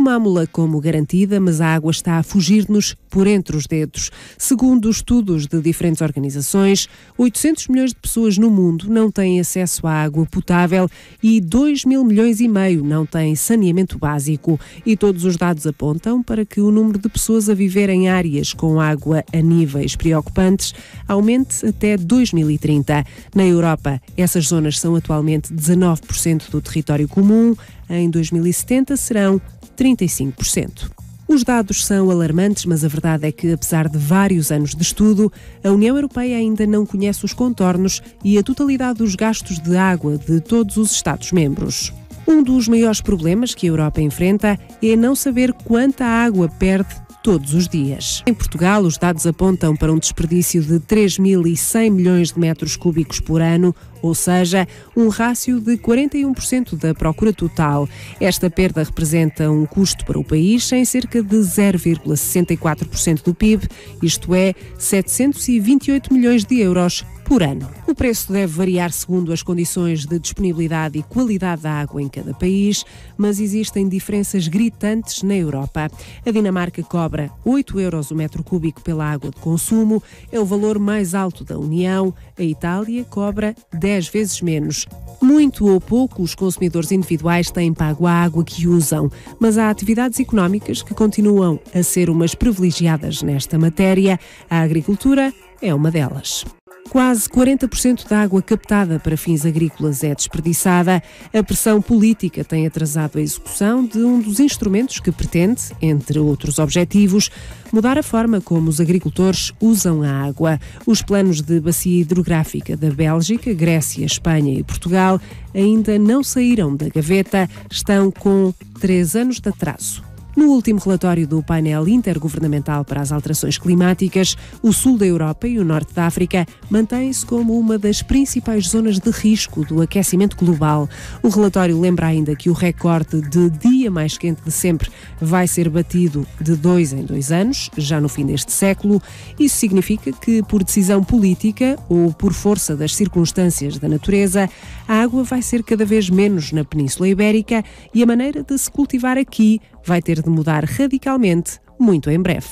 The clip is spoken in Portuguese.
Tomámo-la como garantida, mas a água está a fugir-nos por entre os dedos. Segundo estudos de diferentes organizações, 800 milhões de pessoas no mundo não têm acesso à água potável e 2,5 milhões não têm saneamento básico. E todos os dados apontam para que o número de pessoas a viver em áreas com água a níveis preocupantes aumente até 2030. Na Europa, essas zonas são atualmente 19% do território comum. Em 2070 serão 35%. Os dados são alarmantes, mas a verdade é que, apesar de vários anos de estudo, a União Europeia ainda não conhece os contornos e a totalidade dos gastos de água de todos os Estados-membros. Um dos maiores problemas que a Europa enfrenta é não saber quanta água perde todos os dias. Em Portugal, os dados apontam para um desperdício de 3.100 milhões de metros cúbicos por ano, ou seja, um rácio de 41% da procura total. Esta perda representa um custo para o país em cerca de 0,64% do PIB, isto é, 728 milhões de euros por ano. O preço deve variar segundo as condições de disponibilidade e qualidade da água em cada país, mas existem diferenças gritantes na Europa. A Dinamarca cobra 8 euros o metro cúbico pela água de consumo, é o valor mais alto da União. A Itália cobra 10 vezes menos. Muito ou pouco os consumidores individuais têm pago a água que usam, mas há atividades económicas que continuam a ser umas privilegiadas nesta matéria. A agricultura é uma delas. Quase 40% da água captada para fins agrícolas é desperdiçada. A pressão política tem atrasado a execução de um dos instrumentos que pretende, entre outros objetivos, mudar a forma como os agricultores usam a água. Os planos de bacia hidrográfica da Bélgica, Grécia, Espanha e Portugal ainda não saíram da gaveta, estão com 3 anos de atraso. No último relatório do painel intergovernamental para as alterações climáticas, o sul da Europa e o norte da África mantêm-se como uma das principais zonas de risco do aquecimento global. O relatório lembra ainda que o recorde de dia mais quente de sempre vai ser batido de 2 em 2 anos, já no fim deste século. Isso significa que, por decisão política ou por força das circunstâncias da natureza, a água vai ser cada vez menos na Península Ibérica e a maneira de se cultivar aqui vai ter de mudar radicalmente muito em breve.